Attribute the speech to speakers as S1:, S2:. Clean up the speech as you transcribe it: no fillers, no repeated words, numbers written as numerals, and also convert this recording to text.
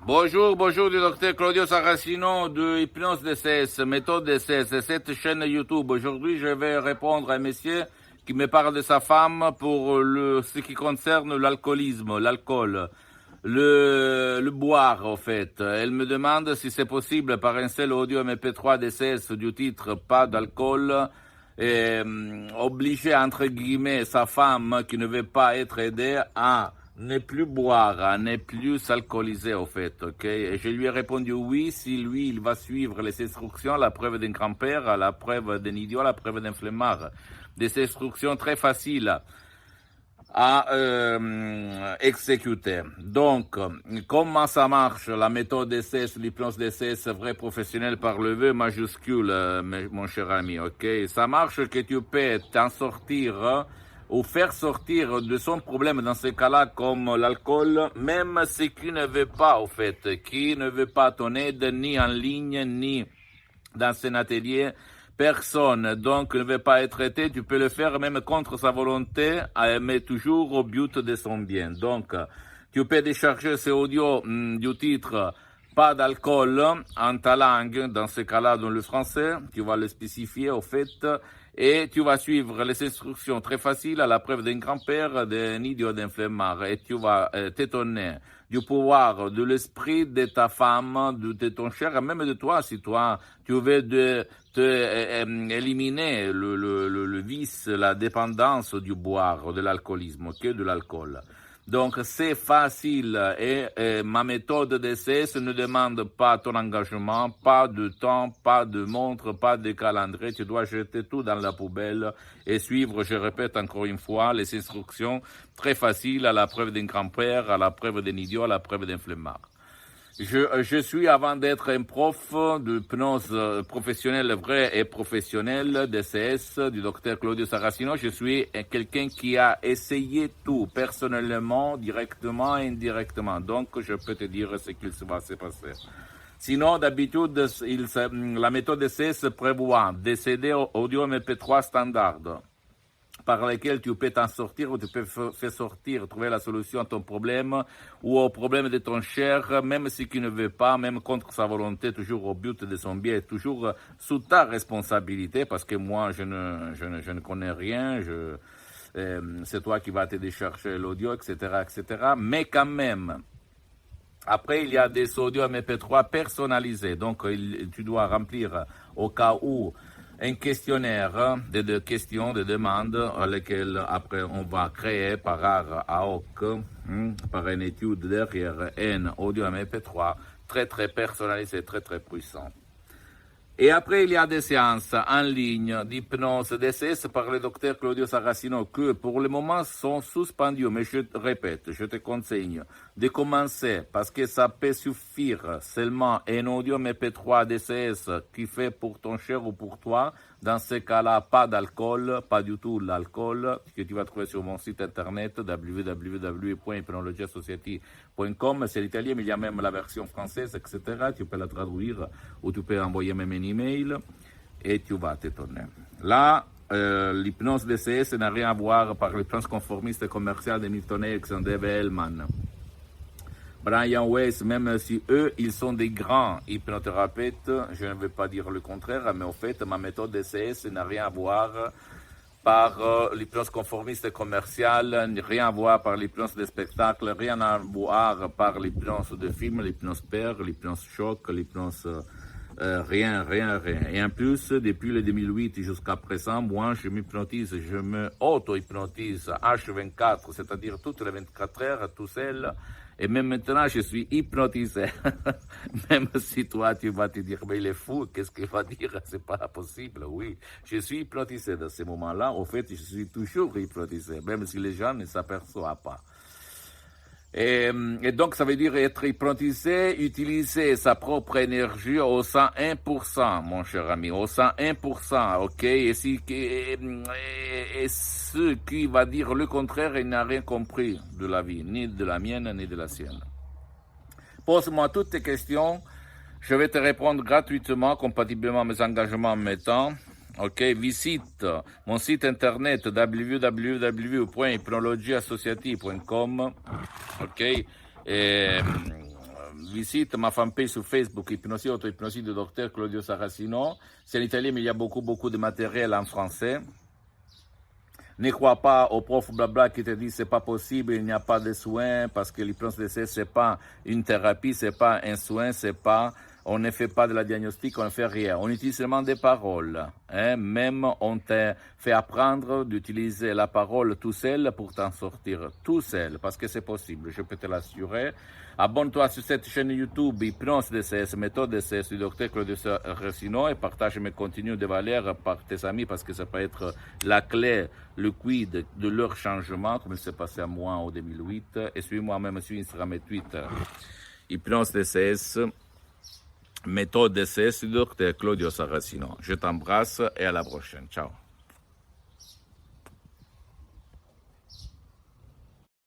S1: Bonjour, bonjour du docteur Claudio Saracino de Hypnose DCS, méthode DCS, de cette chaîne YouTube. Aujourd'hui, je vais répondre à un monsieur qui me parle de sa femme pour ce qui concerne l'alcoolisme, l'alcool, le boire, en fait. Elle me demande si c'est possible par un seul audio MP3 DCS du titre Pas d'alcool, obliger, entre guillemets, sa femme qui ne veut pas être aidée à ne plus boire, à ne plus s'alcooliser, au fait, ok? Et je lui ai répondu oui, si lui, il va suivre les instructions, la preuve d'un grand-père, la preuve d'un idiot, la preuve d'un flemmard. Des instructions très faciles à exécuter. Donc, comment ça marche, la méthode DCS, l'hypnose DCS, vrai professionnel par le V majuscule, mon cher ami, ok? Ça marche que tu peux t'en sortir ou faire sortir de son problème dans ces cas-là comme l'alcool, même ce qui ne veut pas, au fait, qui ne veut pas ton aide ni en ligne, ni dans un atelier, personne, donc ne veut pas être traité, tu peux le faire même contre sa volonté, mais toujours au but de son bien. Donc, tu peux décharger ces audios du titre Pas d'alcool en ta langue, dans ce cas-là dans le français, tu vas le spécifier au fait, et tu vas suivre les instructions très faciles à la preuve d'un grand-père, d'un idiot, d'un flemmard, et tu vas t'étonner du pouvoir de l'esprit de ta femme, de ton cher, et même de toi, si toi, tu veux éliminer le vice, la dépendance du boire, de l'alcoolisme, que de l'alcool. Donc, c'est facile et ma méthode DCS ne demande pas ton engagement, pas de temps, pas de montre, pas de calendrier. Tu dois jeter tout dans la poubelle et suivre, je répète encore une fois, les instructions très faciles à la preuve d'un grand-père, à la preuve d'un idiot, à la preuve d'un flemmard. Je suis, avant d'être un prof d'hypnose professionnelle vrai et professionnel DCS du docteur Claudio Saracino, je suis quelqu'un qui a essayé tout personnellement, directement et indirectement. Donc, je peux te dire ce qu'il va se passer. Sinon, d'habitude, la méthode DCS prévoit des CD audio MP3 standard, par lesquels tu peux t'en sortir ou tu peux faire sortir, trouver la solution à ton problème ou au problème de ton cher, même si tu ne veut pas, même contre sa volonté, toujours au but de son bien, toujours sous ta responsabilité, parce que moi, je ne connais rien, c'est toi qui vas te décharger l'audio, etc., etc., mais quand même. Après, il y a des audios MP3 personnalisés, donc tu dois remplir au cas où un questionnaire de questions, de demandes, lesquelles après on va créer par art à hoc, par une étude derrière un audio MP3 très très personnalisé, très très puissant. Et après, il y a des séances en ligne d'hypnose DCS par le docteur Claudio Saracino que pour le moment sont suspendues. Mais je répète, je te conseille de commencer parce que ça peut suffire seulement un audio MP3 DCS qui fait pour ton cher ou pour toi. Dans ce cas-là, pas d'alcool, pas du tout l'alcool, que tu vas trouver sur mon site internet www.hypnologiassociative.com. C'est l'italien, mais il y a même la version française, etc. Tu peux la traduire ou tu peux envoyer même un email et tu vas t'étonner. Là, l'hypnose DCS n'a rien à voir par l'hypnose conformiste commerciale de Milton Erickson, Dave Hellman, Brian Weiss, même si eux, ils sont des grands hypnothérapeutes, je ne veux pas dire le contraire, mais en fait, ma méthode DCS n'a rien à voir par l'hypnose conformiste commerciale, rien à voir par l'hypnose de spectacle, rien à voir par l'hypnose de film, l'hypnose père, l'hypnose choc, l'hypnose... rien. Et en plus, depuis le 2008 jusqu'à présent, moi, je m'hypnotise, je me auto-hypnotise H24, c'est-à-dire toutes les 24 heures, tout seul. Et même maintenant, je suis hypnotisé. Même si toi, tu vas te dire, mais il est fou, qu'est-ce qu'il va dire? C'est pas possible. Oui, je suis hypnotisé dans ces moments-là. Au fait, je suis toujours hypnotisé, même si les gens ne s'aperçoivent pas. Et donc, ça veut dire être hypnotisé, utiliser sa propre énergie au 101%, mon cher ami, au 101%, ok? Et ce qui va dire le contraire, il n'a rien compris de la vie, ni de la mienne, ni de la sienne. Pose-moi toutes tes questions, je vais te répondre gratuitement, compatiblement à mes engagements en mes temps. Ok, visite mon site internet www.hypnologieassociative.com. Ok, et visite ma fanpage sur Facebook, Hypnosie, auto-hypnosie du docteur Claudio Saracino. C'est en italien, mais il y a beaucoup de matériel en français. Ne crois pas aux profs blabla qui te disent c'est pas possible, il n'y a pas de soins, parce que l'hypnose DCS c'est pas une thérapie, c'est pas un soin, on ne fait pas de la diagnostic, on ne fait rien. On utilise seulement des paroles. Même on te fait apprendre d'utiliser la parole tout seul pour t'en sortir tout seul, parce que c'est possible, je peux te l'assurer. Abonne-toi sur cette chaîne YouTube, Hypnose DCS, méthode DCS du docteur Claudio Saracino, et partage mes contenus de valeur par tes amis, parce que ça peut être la clé, le quid de leur changement, comme il s'est passé à moi en 2008. Et suis-moi même sur Instagram et Twitter. Hypnose DCS, méthode DCS du docteur Claudio Saracino. Je t'embrasse et à la prochaine. Ciao.